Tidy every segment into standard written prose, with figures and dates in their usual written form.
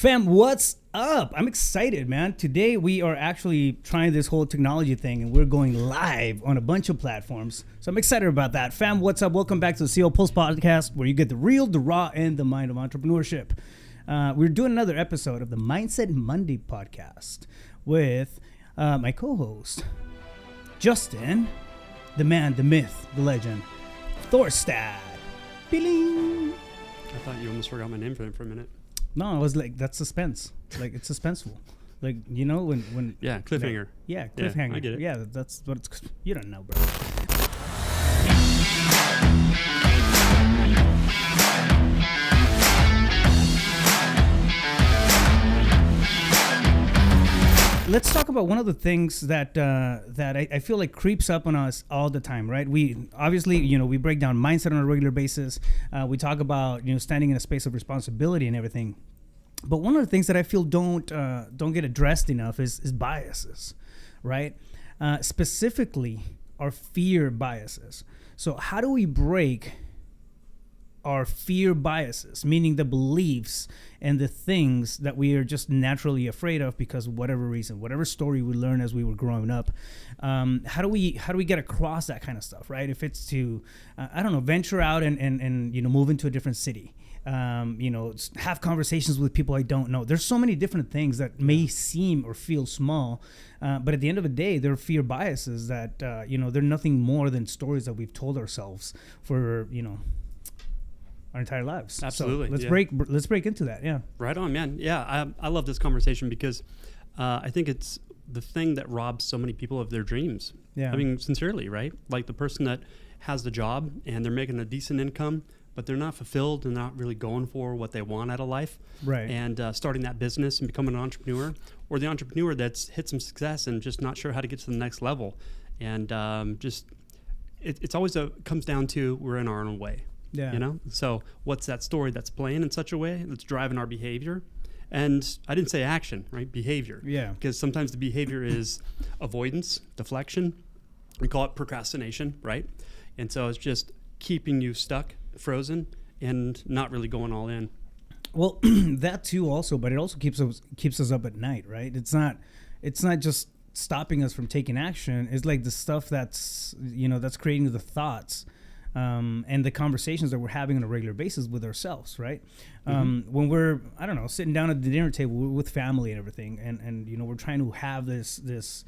Fam, what's up? I'm excited, man. Today we are actually trying this whole technology thing and we're going live on a bunch of platforms. So I'm excited about that. Fam, what's up? Welcome back to the CEO Pulse podcast where you get the real, the raw, and the mind of entrepreneurship. We're doing another episode of the Mindset Monday podcast with my co-host, Justin, the man, the myth, the legend, Thorstad. Bing. I thought you almost forgot my name for a minute. No, I was like, that's suspense. Like, it's suspenseful. Like, you know, when yeah, cliffhanger. Yeah, cliffhanger. Yeah, I get it. Yeah, that's what it's. You don't know, bro. Let's talk about one of the things that I feel like creeps up on us all the time, right? We obviously, we break down mindset on a regular basis. We talk about, standing in a space of responsibility and everything. But one of the things that I feel don't get addressed enough is biases, right? Specifically, our fear biases. So how do we break our fear biases, meaning the beliefs and the things that we are just naturally afraid of because of whatever reason, whatever story we learned as we were growing up? How do we get across that kind of stuff, right? If it's to, venture out and move into a different city, have conversations with people I don't know. There's so many different things that may seem or feel small, but at the end of the day, they're fear biases that, they're nothing more than stories that we've told ourselves for, our entire lives. Absolutely. So let's break into that. Yeah. Right on, man. Yeah, I love this conversation because I think it's the thing that robs so many people of their dreams. Yeah. I mean, sincerely, right? Like the person that has the job and they're making a decent income, but they're not fulfilled and not really going for what they want out of life. Right. And starting that business and becoming an entrepreneur, or the entrepreneur that's hit some success and just not sure how to get to the next level. And it's always comes down to we're in our own way. Yeah. So what's that story that's playing in such a way that's driving our behavior? And I didn't say action, right? Behavior. Yeah. Because sometimes the behavior is avoidance, deflection. We call it procrastination, right? And so it's just keeping you stuck, frozen, and not really going all in. Well, that too also, but it also keeps us up at night, right? It's not just stopping us from taking action. It's like the stuff that's creating the thoughts and the conversations that we're having on a regular basis with ourselves, right? When we're, sitting down at the dinner table with family and everything, and we're trying to have this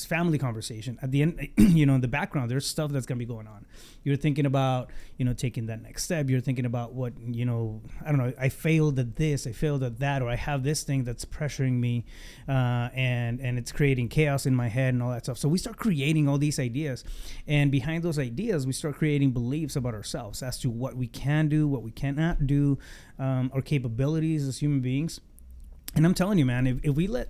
family conversation. At the end, in the background, there's stuff that's gonna be going on. You're thinking about, taking that next step. You're thinking about what, I failed at this, I failed at that, or I have this thing that's pressuring me, and it's creating chaos in my head and all that stuff. So we start creating all these ideas, and behind those ideas, we start creating beliefs about ourselves as to what we can do, what we cannot do, our capabilities as human beings. And I'm telling you, man, if we let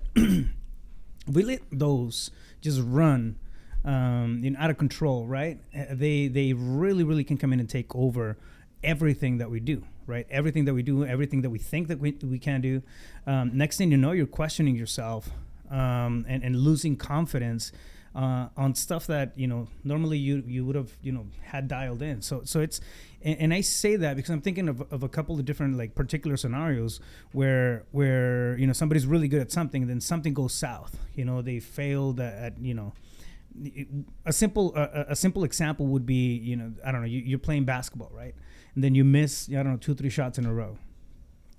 we let those just run out of control, right? They really, really can come in and take over everything that we do, right? Everything that we do, everything that we think that we can do. Next thing you know, you're questioning yourself and losing confidence on stuff that normally you would have had dialed in. So it's and I say that because I'm thinking of a couple of different like particular scenarios where somebody's really good at something and then something goes south. They failed at a simple example would be you're playing basketball, right? And then you miss 2-3 shots in a row.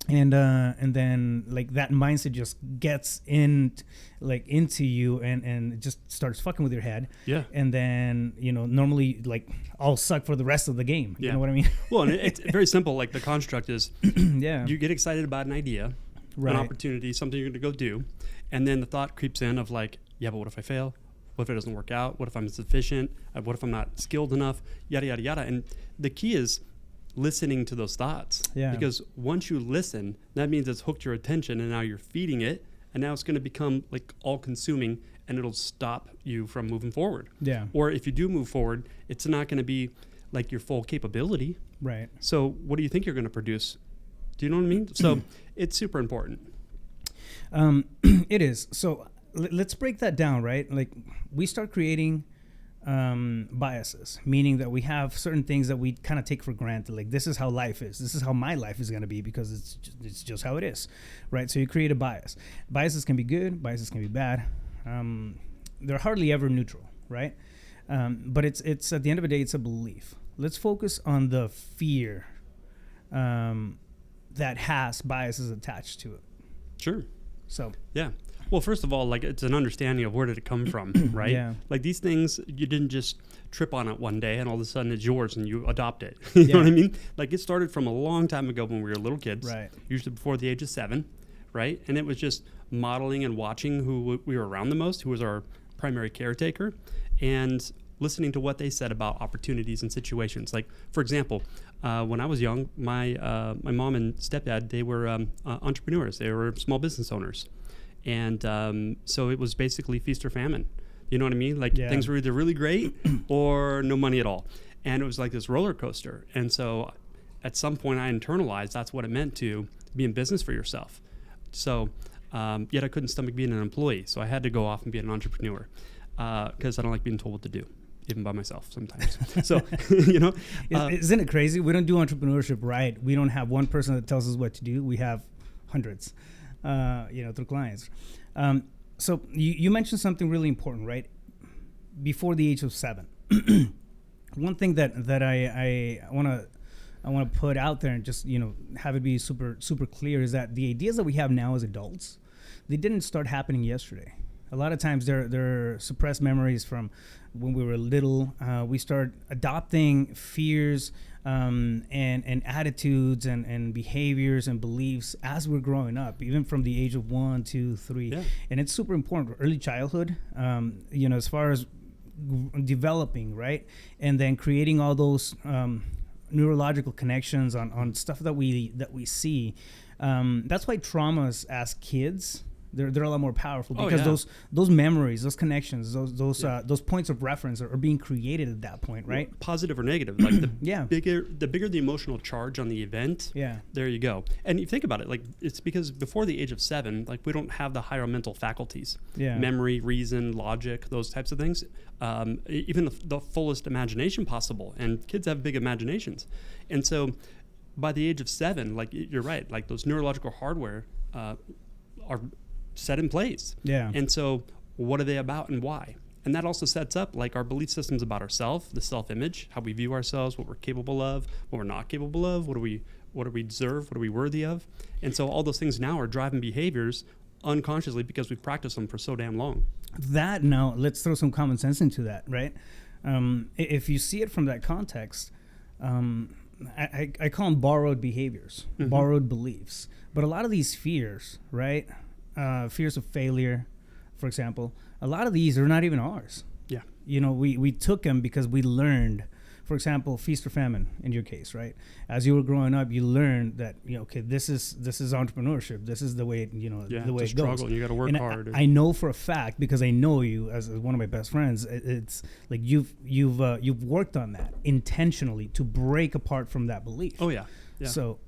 And then like that mindset just gets into you and it just starts fucking with your head. Yeah. And then, normally like I'll suck for the rest of the game. Yeah. You know what I mean? Well, and it's very simple. Like the construct is yeah. You get excited about an idea, right. An opportunity, something you're going to go do. And then the thought creeps in of like, yeah, but what if I fail? What if it doesn't work out? What if I'm insufficient? What if I'm not skilled enough? Yada, yada, yada. And the key is listening to those thoughts. Yeah. Because once you listen, that means it's hooked your attention and now you're feeding it and now it's going to become like all consuming and it'll stop you from moving forward. Yeah. Or if you do move forward, it's not going to be like your full capability. Right. So what do you think you're going to produce? Do you know what I mean? So it's super important. It is. So let's break that down, right? Like we start creating biases, meaning that we have certain things that we kind of take for granted. Like, this is how life is. This is how my life is going to be because it's just how it is, right? So you create a bias. Biases can be good. Biases can be bad. They're hardly ever neutral, right? But it's at the end of the day, it's a belief. Let's focus on the fear that has biases attached to it. Sure. So yeah. Well, first of all, like, it's an understanding of where did it come from, right? Yeah. Like, these things, you didn't just trip on it one day and all of a sudden it's yours and you adopt it. You know what I mean? Like, it started from a long time ago when we were little kids, right, usually before the age of 7, right? And it was just modeling and watching who we were around the most, who was our primary caretaker, and listening to what they said about opportunities and situations. Like, for example, when I was young, my mom and stepdad, they were entrepreneurs. They were small business owners. And so it was basically feast or famine. You know what I mean? Like, things were either really great or no money at all. And it was like this roller coaster. And so at some point I internalized that's what it meant to be in business for yourself. So yet I couldn't stomach being an employee. So I had to go off and be an entrepreneur because I don't like being told what to do, even by myself sometimes. So, you know. Isn't it crazy? We don't do entrepreneurship right. We don't have one person that tells us what to do. We have hundreds. Through clients. So you mentioned something really important, right? Before the age of 7. One thing that I want to put out there and just, have it be super, super clear is that the ideas that we have now as adults, they didn't start happening yesterday. A lot of times they're suppressed memories from when we were little. We start adopting fears and attitudes and behaviors and beliefs as we're growing up, even from the age of 1, 2, 3. Yeah. And it's super important, early childhood, as far as developing, right? And then creating all those neurological connections on stuff that we see. That's why traumas as kids, they're a lot more powerful because those memories, those connections, those points of reference are being created at that point, right? Well, positive or negative, like the bigger the emotional charge on the event, there you go. And you think about it, like, it's because before the age of 7, like, we don't have the higher mental faculties, memory, reason, logic, those types of things, even the fullest imagination possible. And kids have big imaginations, and so by the age of 7, like, you're right, like, those neurological hardware are set in place. Yeah. And so what are they about and why? And that also sets up, like, our belief systems about ourselves, the self-image, how we view ourselves, what we're capable of, what we're not capable of, what do we deserve, what are we worthy of? And so all those things now are driving behaviors unconsciously because we've practiced them for so damn long. That, now let's throw some common sense into that, right? If you see it from that context, I call them borrowed behaviors, borrowed beliefs. But a lot of these fears, right? Fears of failure, for example, a lot of these are not even ours. Yeah. We took them because we learned, for example, feast or famine in your case, right? As you were growing up, you learned that, this is entrepreneurship. This is the way, the way it goes. You got to work hard. I know for a fact, because I know you as one of my best friends, it's like you've worked on that intentionally to break apart from that belief. Oh, yeah. Yeah. So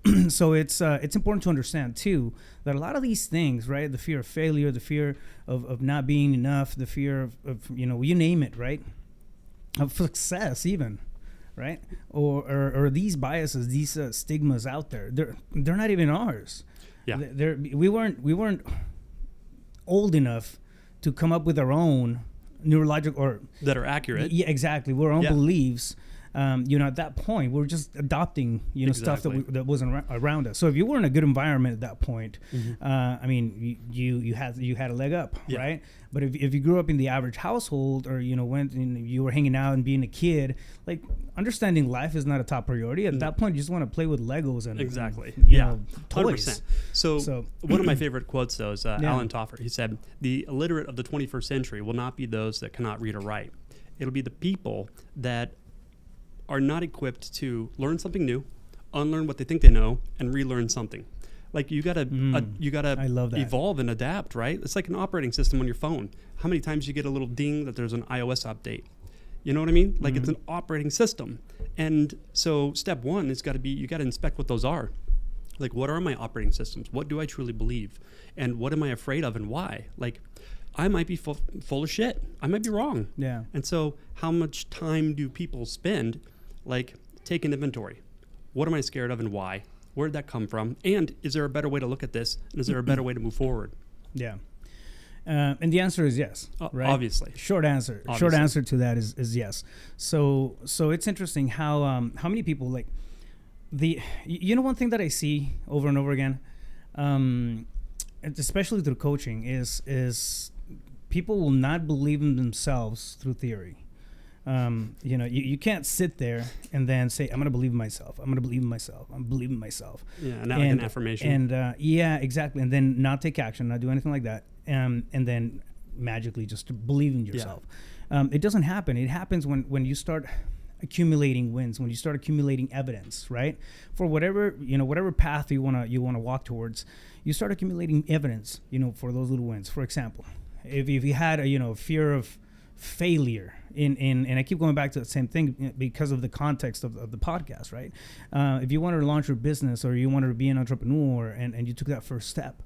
it's important to understand too that a lot of these things, right? The fear of failure, the fear of not being enough, the fear of you name it, right? Of success even, right? Or these biases, these stigmas out there, they're not even ours. Yeah. We weren't old enough to come up with our own neurological or that are accurate. Yeah, exactly. Our own beliefs. At that point, we're just adopting, stuff that wasn't around us. So if you were in a good environment at that point, you had a leg up, right? But if you grew up in the average household, or went and you were hanging out and being a kid, like, understanding life is not a top priority. At that point, you just want to play with Legos and toys. 100%. So one of my favorite quotes though is Alan Toffer. He said, "The illiterate of the 21st century will not be those that cannot read or write. It'll be the people that are not equipped to learn something new, unlearn what they think they know, and relearn something." Like, you gotta evolve and adapt, right? It's like an operating system on your phone. How many times you get a little ding that there's an iOS update? You know what I mean? Like, it's an operating system. And so step one is you gotta inspect what those are. Like, what are my operating systems? What do I truly believe? And what am I afraid of and why? Like, I might be full of shit. I might be wrong. Yeah. And so how much time do people spend like taking inventory? What am I scared of and why? Where did that come from? And is there a better way to look at this? And is there a better way to move forward? Yeah. And the answer is yes, right? Obviously. Short answer. Obviously. Short answer to that is yes. So it's interesting how many people like one thing that I see over and over again, especially through coaching, is people will not believe in themselves through theory. You can't sit there and then say, I'm going to believe in myself. I'm going to believe in myself. I'm believing in myself. Yeah, and like an affirmation. And yeah, exactly. And then not take action, not do anything like that. And then magically just to believe in yourself. Yeah. It doesn't happen. It happens when you start accumulating wins, when you start accumulating evidence, right? For whatever path you want to walk towards, you start accumulating evidence, for those little wins. For example, if you had a fear of failure and I keep going back to the same thing because of the context of the podcast, right? If you wanted to launch your business or you wanted to be an entrepreneur and you took that first step,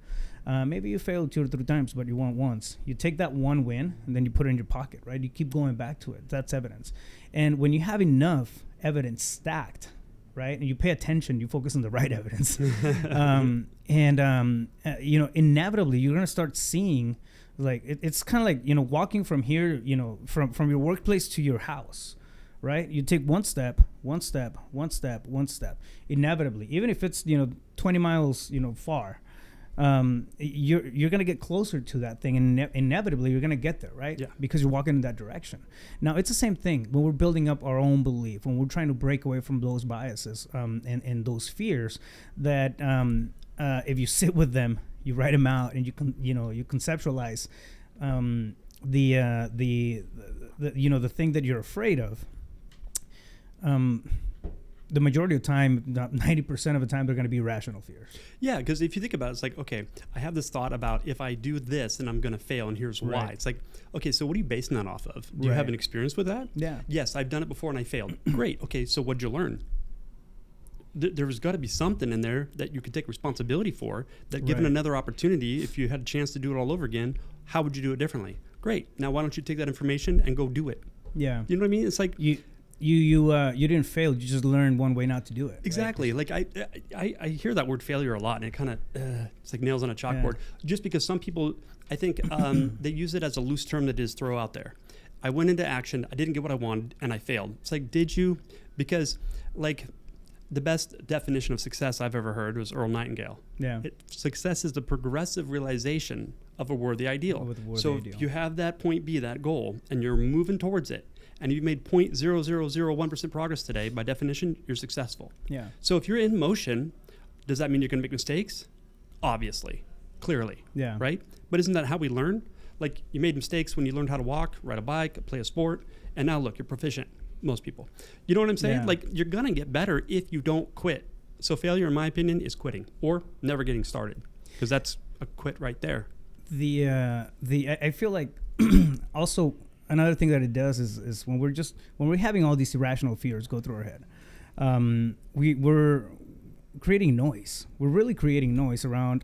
maybe you failed 2 or 3 times, but you won once. You take that one win and then you put it in your pocket, right? You keep going back to it. That's evidence. And when you have enough evidence stacked, right, and you pay attention, you focus on the right evidence, inevitably you're going to start seeing, like, it's kind of like, walking from here, from your workplace to your house, right? You take one step, inevitably, even if it's, 20 miles, far, you're going to get closer to that thing, and inevitably you're going to get there, right? Yeah. Because you're walking in that direction. Now, it's the same thing when we're building up our own belief, when we're trying to break away from those biases and those fears that if you sit with them, you write them out, and you conceptualize the thing that you're afraid of. The majority of the time, 90% of the time, they're going to be rational fears. Yeah, because if you think about it, it's like, okay, I have this thought about if I do this, then I'm going to fail, and here's why. It's like, okay, so what are you basing that off of? Do you have an experience with that? Yeah. Yes, I've done it before and I failed. Great. Okay, so what'd you learn? There's got to be something in there that you could take responsibility for, that given another opportunity, if you had a chance to do it all over again, how would you do it differently? Great. Now, why don't you take that information and go do it? Yeah. You know what I mean? It's like... You didn't fail. You just learned one way not to do it. Exactly. Right? Like I hear that word failure a lot, and it kind of it's like nails on a chalkboard. Yeah. Just because some people, I think, they use it as a loose term that is throw out there. I went into action. I didn't get what I wanted, and I failed. It's like, did you? Because like the best definition of success I've ever heard was Earl Nightingale. Yeah. Success is the progressive realization of a worthy ideal. So if you have that point B, that goal, and you're moving towards it, and you've made 0.0001% progress today, by definition, you're successful. Yeah. So if you're in motion, does that mean you're going to make mistakes? Obviously, clearly. Yeah. Right? But isn't that how we learn? Like, you made mistakes when you learned how to walk, ride a bike, play a sport, and now look, you're proficient. Most people. You know what I'm saying? Yeah. Like, you're going to get better if you don't quit. So failure, in my opinion, is quitting or never getting started, because that's a quit right there. I feel like also another thing that it does is when we're having all these irrational fears go through our head, we're creating noise. We're really creating noise around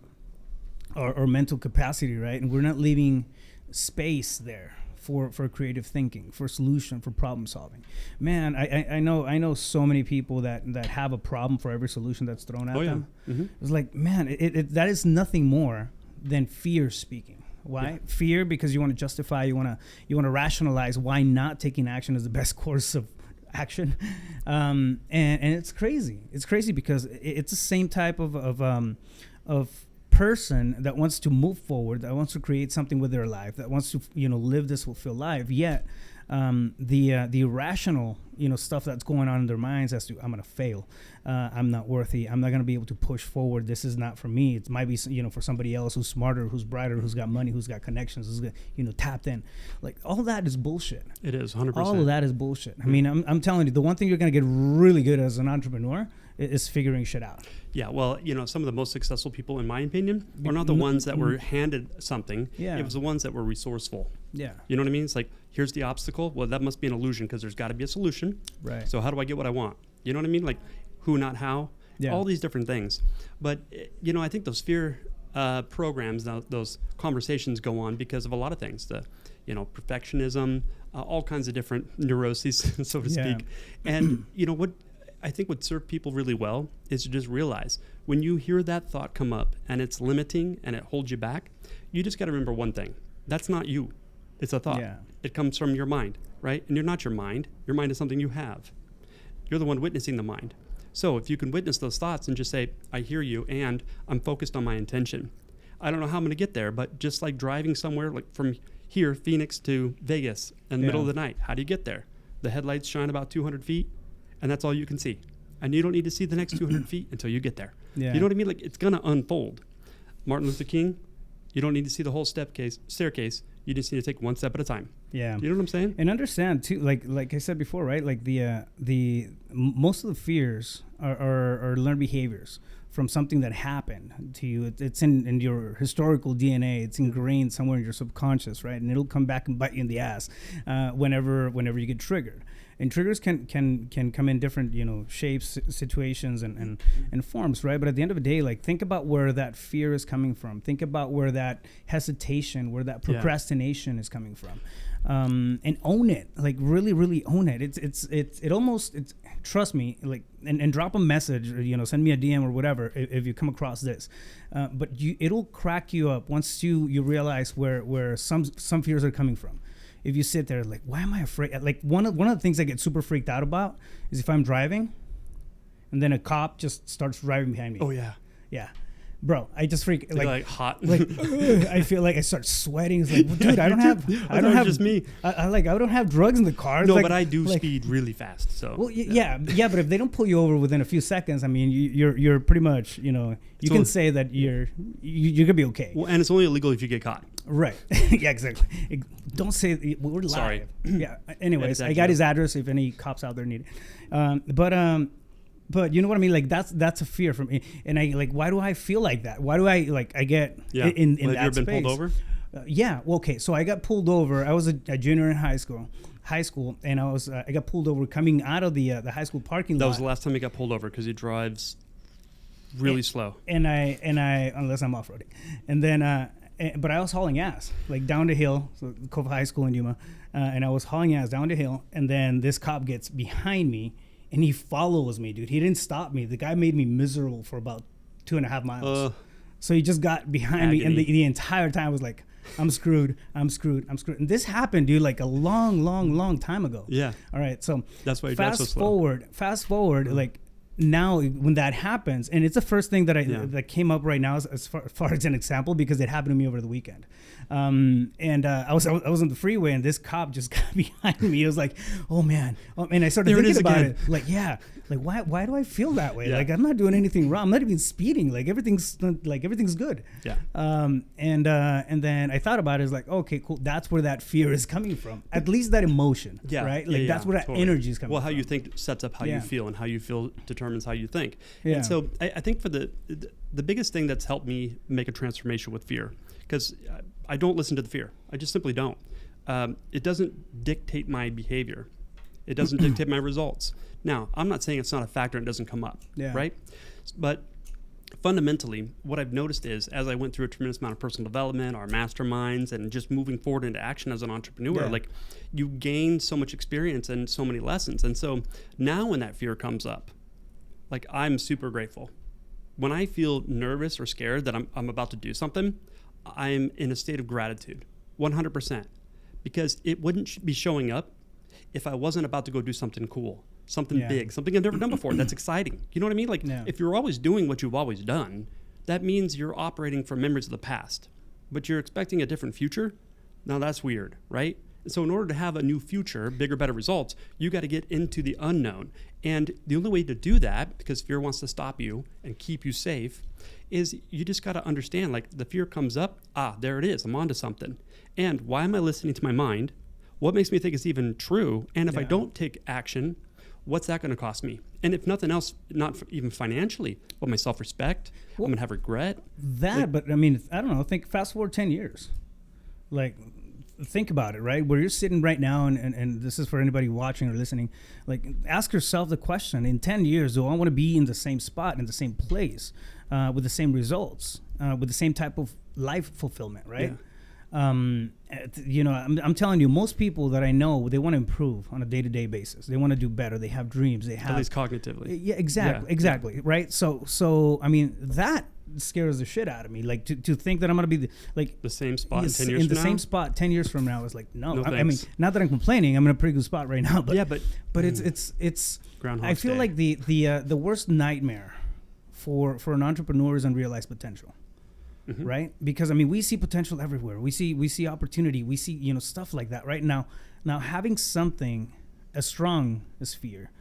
our mental capacity, right? And we're not leaving space there for creative thinking, for solution, for problem solving. Man, I know so many people that have a problem for every solution that's thrown at them. Mm-hmm. It's like, man, that is nothing more than fear speaking. Why? Yeah. Fear, because you want to justify, you want to rationalize why not taking action is the best course of action, and it's crazy. It's crazy because it's the same type of person that wants to move forward, that wants to create something with their life, that wants to live this fulfilled life. Yet the irrational stuff that's going on in their minds as to, I'm gonna fail, I'm not worthy, I'm not gonna be able to push forward, this is not for me, it might be for somebody else who's smarter, who's brighter, who's got money, who's got connections, who's tapped in. Like, all that is bullshit. It is 100%. All of that is bullshit. I mean, I'm telling you, the one thing you're gonna get really good as an entrepreneur is figuring shit out. Yeah, well, some of the most successful people, in my opinion, are not the ones that were handed something. Yeah. It was the ones that were resourceful. Yeah. You know what I mean? It's like, here's the obstacle. Well, that must be an illusion, because there's got to be a solution. Right. So how do I get what I want? You know what I mean? Like, who, not how. Yeah. All these different things. But, I think those fear programs, those conversations go on because of a lot of things. Perfectionism, all kinds of different neuroses, so to speak. And what I think would serve people really well is to just realize when you hear that thought come up and it's limiting and it holds you back, you just got to remember one thing. That's not you. It's a thought. Yeah. It comes from your mind, right? And you're not your mind. Your mind is something you have. You're the one witnessing the mind. So if you can witness those thoughts and just say, I hear you and I'm focused on my intention. I don't know how I'm going to get there, but just like driving somewhere, like from here, Phoenix to Vegas in the middle of the night, how do you get there? The headlights shine about 200 feet and that's all you can see. And you don't need to see the next 200 feet until you get there. Yeah. You know what I mean? Like it's going to unfold. Martin Luther King, you don't need to see the whole staircase. You just need to take one step at a time. Yeah. You know what I'm saying? And understand too, like I said before, right? Like the most of the fears are learned behaviors from something that happened to you. It's in your historical DNA. It's ingrained somewhere in your subconscious, right? And it'll come back and bite you in the ass whenever you get triggered. And triggers can come in different, shapes, situations, and forms, right? But at the end of the day, like think about where that fear is coming from. Think about where that hesitation, where that procrastination is coming from, and own it. Like really, really own it. It's trust me. Like and drop a message, or send me a DM or whatever if you come across this. But it'll crack you up once you realize where some fears are coming from. If you sit there like, why am I afraid? Like one of the things I get super freaked out about is if I'm driving and then a cop just starts driving behind me. Oh yeah. Yeah. Bro, I just freak like hot. Like I feel like I start sweating. It's like, well, dude, I don't have just me. I don't have drugs in the car. No, but I do speed really fast. So well, yeah. But if they don't pull you over within a few seconds, I mean, you're pretty much, you can say that you're gonna be okay. Well, and it's only illegal if you get caught. Right. Yeah, exactly. Don't say we're live. Sorry. Yeah. Anyways, I got his address if any cops out there need it. But you know what I mean? Like that's a fear for me. And I why do I feel like that? Why do I get in that space? Have you ever been pulled over? Yeah. Well, okay. So I got pulled over. I was a junior in high school, and I got pulled over coming out of the high school parking lot. That was the last time you got pulled over because he drives really slow. And I unless I'm off-roading. And then but I was hauling ass, like down the hill, so Cove High School in Yuma, and I was hauling ass down the hill, and then this cop gets behind me, and he follows me, dude. He didn't stop me. The guy made me miserable for about 2.5 miles. So he just got behind me, and the entire time I was like, I'm screwed. And this happened, dude, like a long time ago. Yeah. All right, so that's why you drive so slow. Fast forward, like, now when that happens, and it's the first thing that came up right now as far as an example, because it happened to me over the weekend. I was on the freeway, and this cop just got behind me. It was like, oh man, and I started thinking about it. Like, yeah, like why do I feel that way? Yeah. Like I'm not doing anything wrong. I'm not even speeding. Like everything's good. Yeah. And then I thought about it. It's like, okay, cool. That's where that fear is coming from. At least that emotion. Yeah. Right. Like that's where that energy is coming from. Well, how you think sets up how you feel, and how you feel determines how you think. Yeah. And so I think for the biggest thing that's helped me make a transformation with fear, because I don't listen to the fear. I just simply don't. It doesn't dictate my behavior. It doesn't dictate my results. Now, I'm not saying it's not a factor and it doesn't come up, right? But fundamentally, what I've noticed is, as I went through a tremendous amount of personal development, our masterminds, and just moving forward into action as an entrepreneur, like you gain so much experience and so many lessons. And so now when that fear comes up, like I'm super grateful. When I feel nervous or scared that I'm about to do something, I'm in a state of gratitude, 100%, because it wouldn't be showing up if I wasn't about to go do something cool, something big, something I've never done before. That's exciting. You know what I mean? Like if you're always doing what you've always done, that means you're operating from memories of the past, but you're expecting a different future. Now that's weird, right? So in order to have a new future, bigger, better results, you got to get into the unknown. And the only way to do that, because fear wants to stop you and keep you safe, is you just got to understand, like the fear comes up, there it is, I'm onto something. And why am I listening to my mind? What makes me think it's even true? And if I don't take action, what's that going to cost me? And if nothing else, not even financially, but my self-respect, I'm going to have regret. But I mean, I don't know, think fast forward 10 years. Like, think about it, right? Where you're sitting right now, and this is for anybody watching or listening, like ask yourself the question, in 10 years, do I want to be in the same spot, in the same place? with the same results, with the same type of life fulfillment, right? Yeah. I'm telling you, most people that I know, they want to improve on a day-to-day basis. They want to do better. They have dreams. They have, at least cognitively. Yeah, exactly, right? So I mean, that scares the shit out of me. Like to think that I'm gonna be the same spot in 10 years in from the now? same spot 10 years from now is like no. I mean, thanks. not that I'm complaining. I'm in a pretty good spot right now, but Yeah, but it's Groundhog I feel Day. like the worst nightmare for an entrepreneur is unrealized potential. Mhm. Right? Because I mean, we see potential everywhere. We see opportunity. We see stuff like that. Right now having something as strong as fear,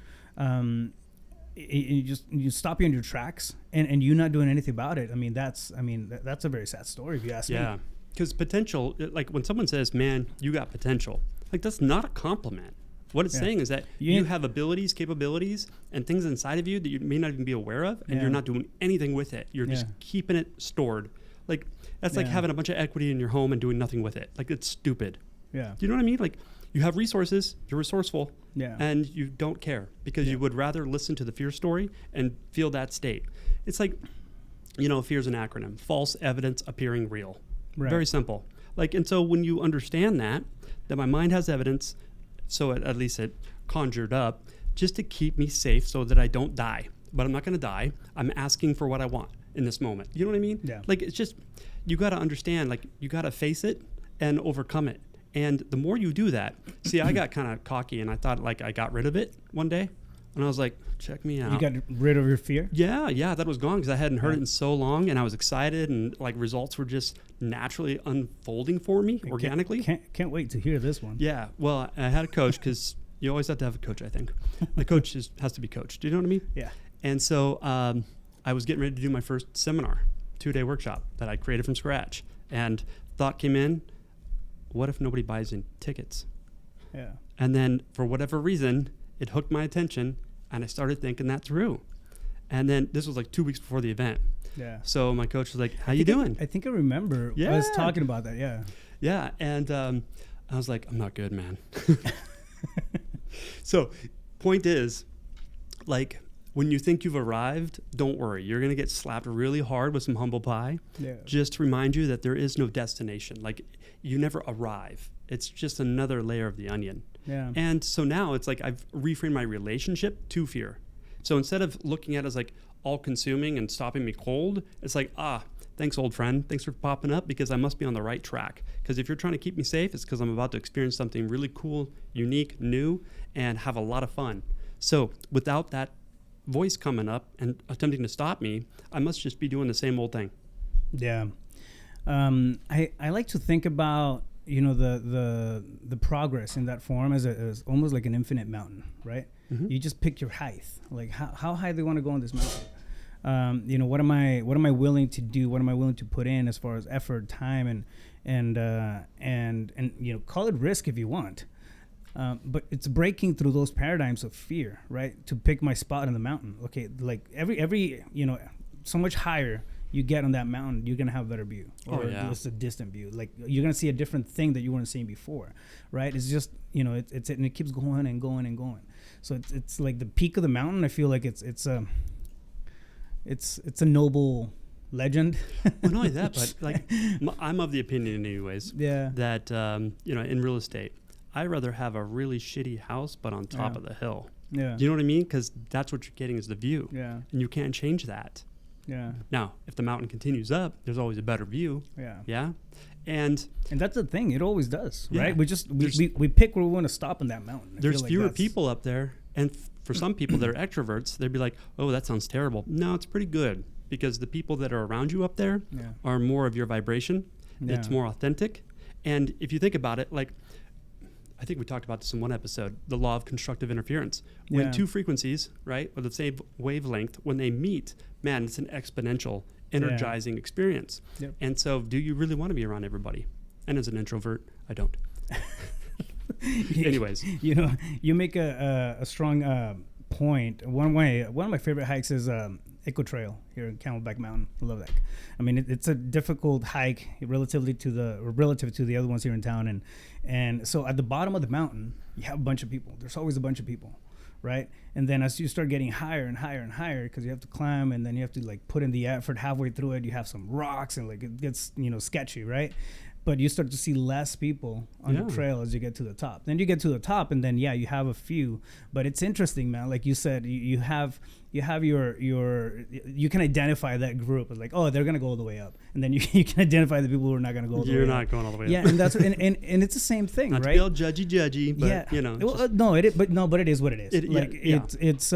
you stop you in your tracks, and you not doing anything about it. I mean, that's a very sad story if you ask me. Yeah, because potential, like when someone says, "Man, you got potential," like that's not a compliment. What it's saying is that you have abilities, capabilities, and things inside of you that you may not even be aware of, and you're not doing anything with it. You're just keeping it stored. Like that's like having a bunch of equity in your home and doing nothing with it. Like it's stupid. Yeah. Do you know what I mean? Like you have resources, you're resourceful, and you don't care because you would rather listen to the fear story and feel that state. It's like, fear is an acronym: false evidence appearing real. Right. Very simple. Like, and so when you understand that my mind has evidence, so at least it conjured up just to keep me safe so that I don't die. But I'm not going to die. I'm asking for what I want in this moment. You know what I mean? Yeah. Like, it's just, you got to understand, like, you got to face it and overcome it. And the more you do that, see, I got kind of cocky and I thought like I got rid of it one day. And I was like, check me out. You got rid of your fear? Yeah, that was gone because I hadn't heard it in so long, and I was excited, and like results were just naturally unfolding for me organically. Can't wait to hear this one. Yeah, well, I had a coach because you always have to have a coach, I think. The coach has to be coached. Do you know what I mean? Yeah. And so I was getting ready to do my first seminar, 2-day workshop that I created from scratch. And thought came in, what if nobody buys in tickets? Yeah. And then for whatever reason, it hooked my attention, and I started thinking that through. And then this was like 2 weeks before the event. Yeah. So my coach was like, how you doing? I think I remember us talking about that. Yeah. Yeah. And I was like, I'm not good, man. So point is, like, when you think you've arrived, don't worry. You're going to get slapped really hard with some humble pie. Yeah. Just to remind you that there is no destination. Like, you never arrive. It's just another layer of the onion. Yeah. And so now it's like I've reframed my relationship to fear. So instead of looking at it as like all consuming and stopping me cold, it's like, thanks, old friend. Thanks for popping up because I must be on the right track. Because if you're trying to keep me safe, it's because I'm about to experience something really cool, unique, new, and have a lot of fun. So without that voice coming up and attempting to stop me, I must just be doing the same old thing. Yeah. I like to think about the progress in that form as almost like an infinite mountain, right? Mm-hmm. You just pick your height, like how high do you want to go on this mountain. What am I willing to do? What am I willing to put in as far as effort, time, and call it risk if you want. But it's breaking through those paradigms of fear, right? To pick my spot in the mountain. Okay, like every so much higher you get on that mountain, you're gonna have a better view, or just a distant view. Like you're gonna see a different thing that you weren't seeing before, right? It's just it's and it keeps going and going and going. So it's like the peak of the mountain. I feel like it's a noble legend. Well, not only that, but like I'm of the opinion, anyways, that in real estate, I'd rather have a really shitty house, but on top of the hill. Yeah. Do you know what I mean? Because that's what you're getting is the view. Yeah. And you can't change that. Yeah. Now, if the mountain continues up, there's always a better view. Yeah. Yeah. And that's the thing. It always does, right? We pick where we want to stop in that mountain. There's fewer people up there. And for some people that are extroverts, they'd be like, oh, that sounds terrible. No, it's pretty good. Because the people that are around you up there are more of your vibration. Yeah. It's more authentic. And if you think about it, like, I think we talked about this in one episode, the law of constructive interference. When two frequencies, right, or the same wavelength, when they meet, man, it's an exponential, energizing experience. Yep. And so do you really want to be around everybody? And as an introvert, I don't. Anyways. You make a strong point. One of my favorite hikes is Echo Trail here in Camelback Mountain. I love that. I mean, it's a difficult hike relative to the other ones here in town, and so at the bottom of the mountain, you have a bunch of people. There's always a bunch of people, right? And then as you start getting higher and higher and higher, because you have to climb, and then you have to like put in the effort halfway through it, you have some rocks, and like it gets, you know, sketchy, right? But you start to see less people on the trail as you get to the top. Then you get to the top, and then you have a few. But it's interesting, man. Like you said, you have your you can identify that group as like, oh, they're gonna go all the way up, and then you can identify the people who are not gonna go all the way up. You're not going all the way up. Yeah, and that's and it's the same thing, not right? to be all judgy, but you know. Well, no, it is what it is. It's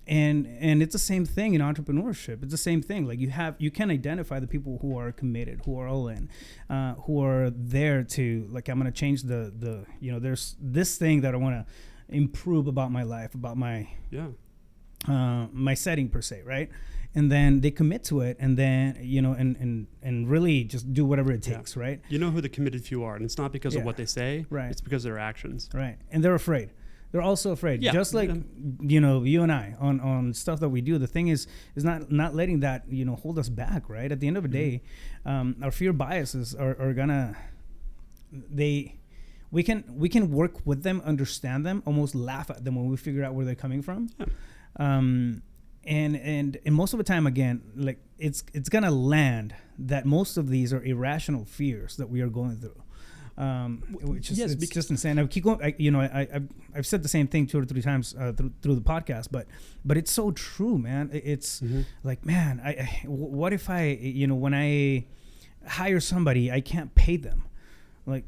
and it's the same thing in entrepreneurship. It's the same thing. Like you can identify the people who are committed, who are all in, who are there to like, I'm going to change the you know, there's this thing that I want to improve about my life, about my my setting per se, right? And then they commit to it, and then, you know, and really just do whatever it takes, right? You know who the committed few are, and it's not because of what they say, right? It's because of their actions, right? And they're afraid. They're also afraid, just like, you know, you and I on stuff that we do. The thing is not letting that, you know, hold us back, right? At the end of the day, our fear biases are gonna, we can work with them, understand them, almost laugh at them when we figure out where they're coming from. And most of the time, again, like it's gonna land that most of these are irrational fears that we are going through. Which is it's just insane. I keep going. I've said the same thing 2 or 3 times through the podcast, but it's so true, man. It's like, man, what if when I hire somebody, I can't pay them? Like,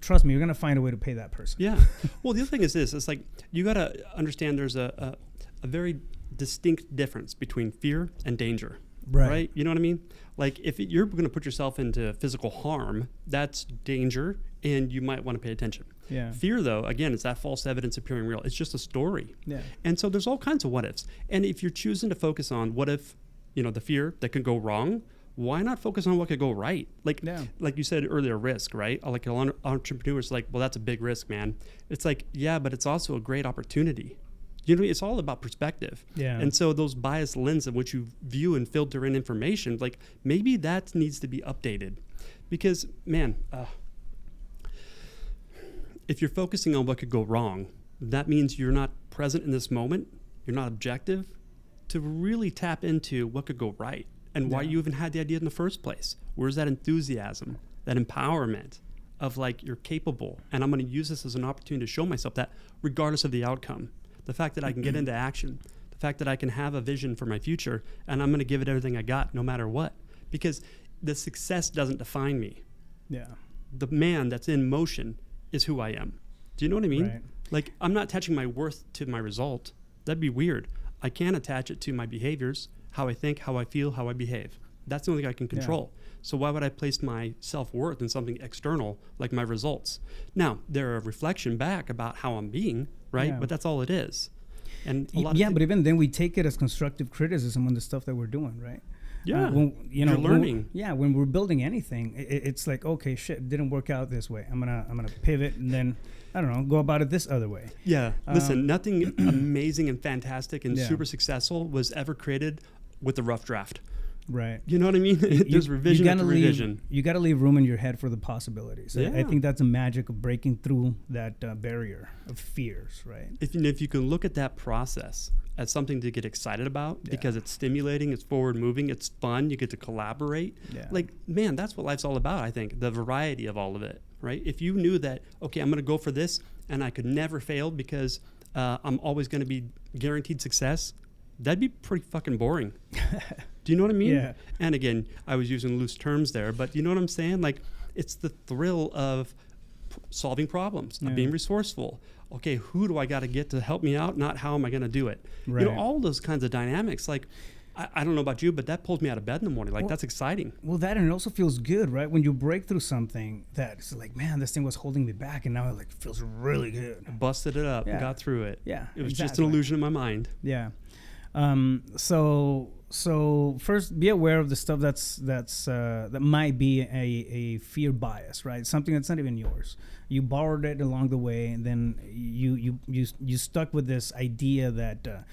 trust me, you're gonna find a way to pay that person. Yeah. Well, the other thing is this: it's like you gotta understand there's a very distinct difference between fear and danger. Right. You know what I mean? Like if you're going to put yourself into physical harm, that's danger, and you might want to pay attention. Yeah. Fear, though, again, it's that false evidence appearing real. It's just a story. Yeah. And so there's all kinds of what ifs. And if you're choosing to focus on what if, you know, the fear that could go wrong, why not focus on what could go right? Like you said earlier, risk, right? Like entrepreneurs, like, well, that's a big risk, man. It's like, yeah, but it's also a great opportunity. You know, it's all about perspective. Yeah. And so those biased lenses in which you view and filter in information, like maybe that needs to be updated. Because, man, if you're focusing on what could go wrong, that means you're not present in this moment. You're not objective to really tap into what could go right and why you even had the idea in the first place. Where's that enthusiasm, that empowerment of like, you're capable, and I'm going to use this as an opportunity to show myself that regardless of the outcome. The fact that I can get into action, the fact that I can have a vision for my future, and I'm going to give it everything I got no matter what. Because the success doesn't define me. Yeah. The man that's in motion is who I am. Do you know what I mean? Right. Like, I'm not attaching my worth to my result. That'd be weird. I can attach it to my behaviors, how I think, how I feel, how I behave. That's the only thing I can control. Yeah. So why would I place my self-worth in something external like my results? Now, they're a reflection back about how I'm being, right? Yeah. But that's all it is. And a lot of but even then we take it as constructive criticism on the stuff that we're doing, right? Yeah. You know, you're learning. When we're building anything, it's like, okay, shit, it didn't work out this way. I'm gonna pivot and then, I don't know, go about it this other way. Yeah. Listen, nothing amazing and fantastic and super successful was ever created with a rough draft. Right. You know what I mean? There's revision after revision. You got to leave room in your head for the possibilities. Yeah. I think that's the magic of breaking through that barrier of fears, right? If you can look at that process as something to get excited about because it's stimulating, it's forward moving, it's fun, you get to collaborate. Yeah. Like, man, that's what life's all about, I think, the variety of all of it, right? If you knew that, okay, I'm going to go for this and I could never fail because I'm always going to be guaranteed success, that'd be pretty fucking boring. Do you know what I mean? Yeah. And again, I was using loose terms there, but you know what I'm saying? Like, it's the thrill of solving problems, of being resourceful. Okay, who do I got to get to help me out? Not how am I going to do it? Right. You know, all those kinds of dynamics. Like, I don't know about you, but that pulls me out of bed in the morning. Like, that's exciting. Well, that, and it also feels good, right? When you break through something that's like, man, this thing was holding me back, and now it like feels really good. I busted it up and got through it. Yeah, it was just an illusion in my mind. Yeah. So first, be aware of the stuff that might be a fear bias, right? Something that's not even yours. You borrowed it along the way, and then you stuck with this idea that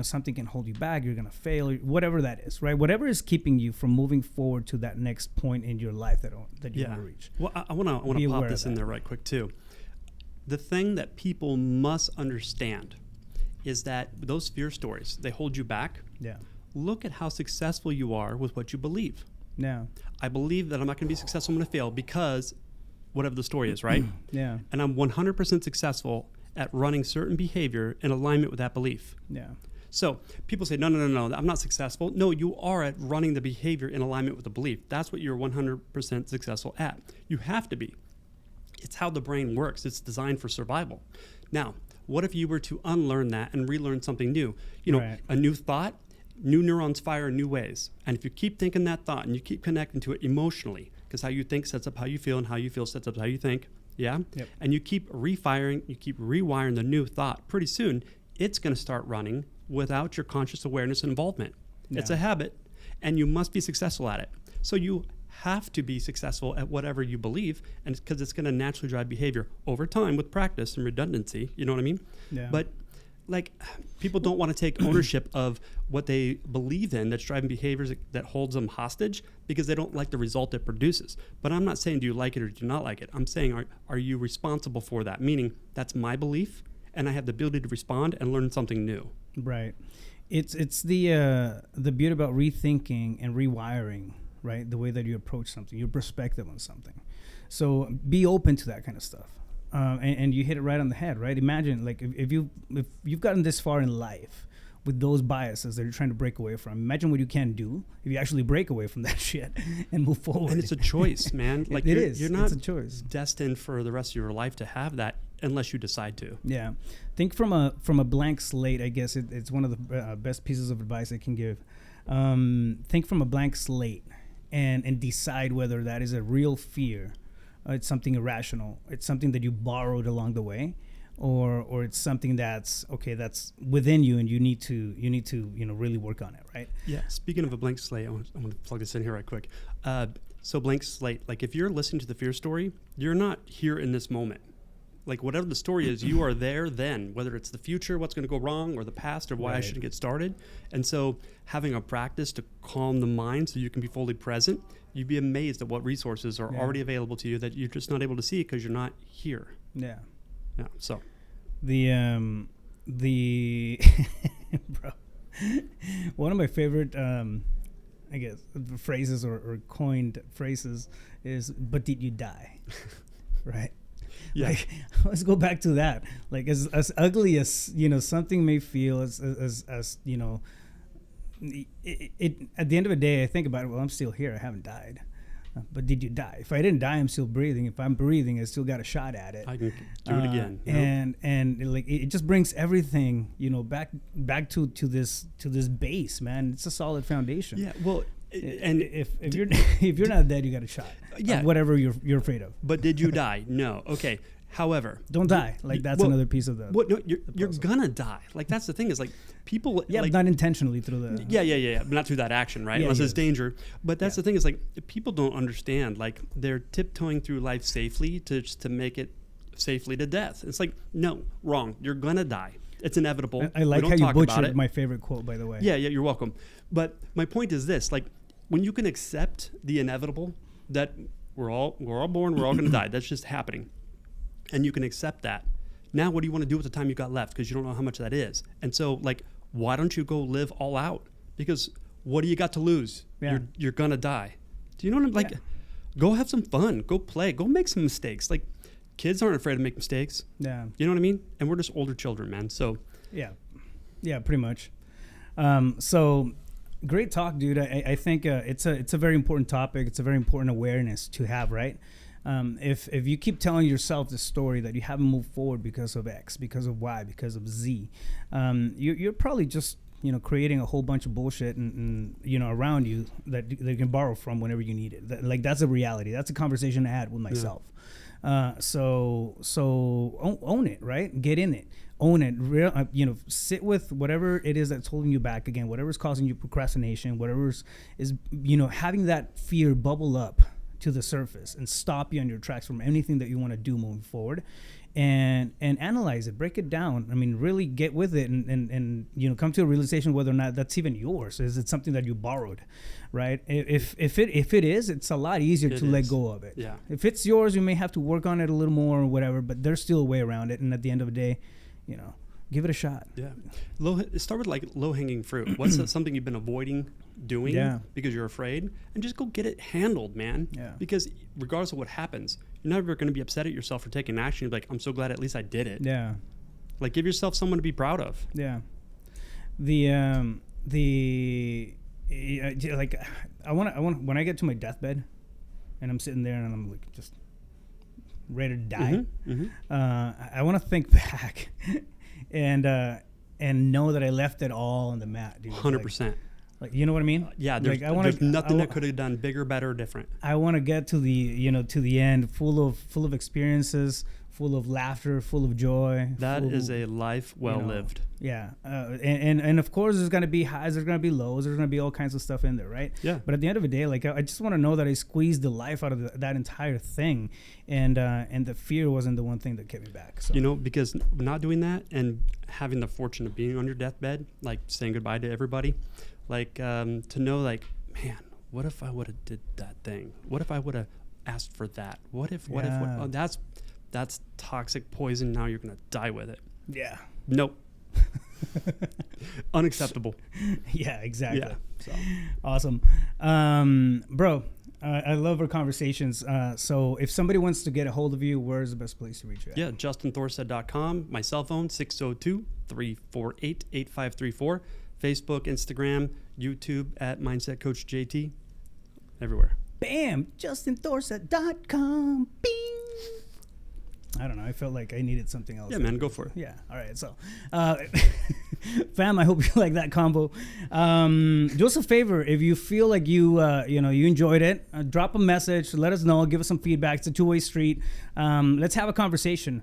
something can hold you back. You're gonna fail, whatever that is, right? Whatever is keeping you from moving forward to that next point in your life that you want to reach. Well, I want to pop this in there right quick too. The thing that people must understand is that those fear stories, they hold you back. Yeah. Look at how successful you are with what you believe. Yeah. I believe that I'm not going to be successful, I'm going to fail because whatever the story is, right? Yeah. And I'm 100% successful at running certain behavior in alignment with that belief. Yeah. So people say, no, I'm not successful. No, you are at running the behavior in alignment with the belief. That's what you're 100% successful at. You have to be. It's how the brain works. It's designed for survival. Now, what if you were to unlearn that and relearn something new? Right. A new thought, new neurons fire in new ways. And if you keep thinking that thought and you keep connecting to it emotionally, because how you think sets up how you feel and how you feel sets up how you think, yeah? Yep. And you keep refiring, you keep rewiring the new thought, pretty soon it's going to start running without your conscious awareness and involvement. Yeah. It's a habit, and you must be successful at it. So you have to be successful at whatever you believe, and because it's going to naturally drive behavior over time with practice and redundancy. You know what I mean? Yeah. But like, people don't want to take ownership of what they believe in that's driving behaviors that holds them hostage because they don't like the result it produces. But I'm not saying do you like it or do you not like it. I'm saying are you responsible for that? Meaning that's my belief, and I have the ability to respond and learn something new. Right. It's the beauty about rethinking and rewiring, right? The way that you approach something, your perspective on something. So be open to that kind of stuff. And you hit it right on the head, right? Imagine like if you've gotten this far in life with those biases that you're trying to break away from, imagine what you can do if you actually break away from that shit and move forward. And it's a choice, man. Like it is. You're not it's a choice. destined for the rest of your life to have that unless you decide to. Yeah. Think from a blank slate, I guess it's one of the best pieces of advice I can give. Think from a blank slate and decide whether that is a real fear. It's something irrational. It's something that you borrowed along the way, or it's something that's within you, and you need to really work on it, right? Yeah. Speaking of a blank slate, I want to plug this in here right quick. So blank slate, like if you're listening to the fear story, you're not here in this moment. Like whatever the story is, you are there then, whether it's the future, what's going to go wrong, or the past, or why I shouldn't get started. And so having a practice to calm the mind so you can be fully present, you'd be amazed at what resources are already available to you that you're just not able to see because you're not here. Yeah. Yeah. So the bro, one of my favorite I guess phrases or coined phrases is, but did you die? Right? Yeah. Like, let's go back to that. Like as ugly as something may feel, as it at the end of the day, I think about it. Well, I'm still here. I haven't died. But did you die? If I didn't die, I'm still breathing. If I'm breathing, I still got a shot at it. I can do it again. And like it just brings everything back to this base, man. It's a solid foundation. Yeah. Well. And if you're not dead, you got a shot. Yeah. Whatever you're afraid of. But did you die? No. Okay. However, don't die. Like that's another piece of the. No, you're gonna die. Like that's the thing is like people. Yeah, like, not intentionally through the. Yeah. But not through that action, right? Yeah, Unless yes. it's danger. But that's the thing is like people don't understand. Like they're tiptoeing through life safely to make it safely to death. It's like no, wrong. You're gonna die. It's inevitable. I like how you butchered my favorite quote, by the way. Yeah. You're welcome. But my point is this: like when you can accept the inevitable, that we're all born, we're all gonna die. That's just happening. And you can accept that. Now, what do you want to do with the time you got left? Because you don't know how much that is. And so, like, why don't you go live all out? Because what do you got to lose? Yeah. You're gonna die. Do you know what I'm like? Yeah. Go have some fun. Go play. Go make some mistakes. Like, kids aren't afraid to make mistakes. Yeah. You know what I mean? And we're just older children, man. So. Yeah, pretty much. So. Great talk, dude. I think it's a very important topic. It's a very important awareness to have, right? If you keep telling yourself the story that you haven't moved forward because of X, because of Y, because of Z, you're probably just creating a whole bunch of bullshit and around you that you can borrow from whenever you need it. Like that's a reality. That's a conversation I had with myself. Yeah. So own it, right? Get in it. Own it. Sit with whatever it is that's holding you back. Again, whatever's causing you procrastination, whatever's is having that fear bubble up to the surface and stop you on your tracks from anything that you want to do moving forward, and analyze it, break it down. I mean, really get with it and come to a realization whether or not that's even yours. Is it something that you borrowed, right? If it is, it's a lot easier to let go of it. Yeah. If it's yours, you may have to work on it a little more or whatever, but there's still a way around it. And at the end of the day, give it a shot. Yeah. Start with like low hanging fruit. What's something you've been avoiding doing because you're afraid, and just go get it handled, man. Yeah. Because regardless of what happens, you're never going to be upset at yourself for taking action. You're like, I'm so glad at least I did it. Yeah. Like, give yourself someone to be proud of. Yeah. Like I want when I get to my deathbed and I'm sitting there and I'm like just ready to die. I want to think back and know that I left it all on the mat, dude. 100%. Like, you know what I mean? Yeah, there's nothing that could have done bigger, better, or different. I want to get to the end full of experiences, full of laughter, full of joy. That is a life well lived. Yeah, and of course there's gonna be highs, there's gonna be lows, there's gonna be all kinds of stuff in there, right? Yeah. But at the end of the day, like I just want to know that I squeezed the life out of that entire thing, and the fear wasn't the one thing that kept me back. So. You know, because not doing that and having the fortune of being on your deathbed, like saying goodbye to everybody, like to know, like, man, what if I would have did that thing? What if I would have asked for that? What if? Oh, that's toxic poison. Now you're gonna die with it. Yeah. Nope. Unacceptable. Yeah, exactly. Yeah. So. Awesome. Bro, I love our conversations. So if somebody wants to get a hold of you, where's the best place to reach you at? Yeah, JustinThorstad.com. My cell phone, 602-348-8534. Facebook, Instagram, YouTube at Mindset Coach JT. Everywhere. Bam! JustinThorstad.com. Bing! I don't know. I felt like I needed something else. Yeah, man, go for it. Yeah. All right. So, fam, I hope you like that combo. Do us a favor. If you feel like you enjoyed it, drop a message. Let us know. Give us some feedback. It's a two-way street. Let's have a conversation.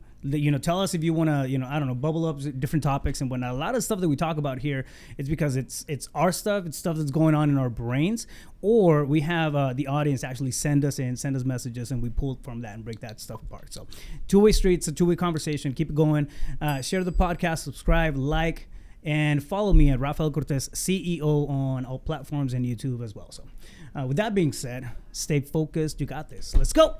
Tell us if you want to, bubble up different topics and whatnot. A lot of stuff that we talk about here, it's because it's our stuff. It's stuff that's going on in our brains, or we have the audience actually send us messages, and we pull from that and break that stuff apart. So, two-way street. It's a two-way conversation. Keep it going. Share the podcast. Subscribe. Like. And follow me at Rafael Cortez CEO on all platforms and YouTube as well. So, with that being said, stay focused. You got this. Let's go.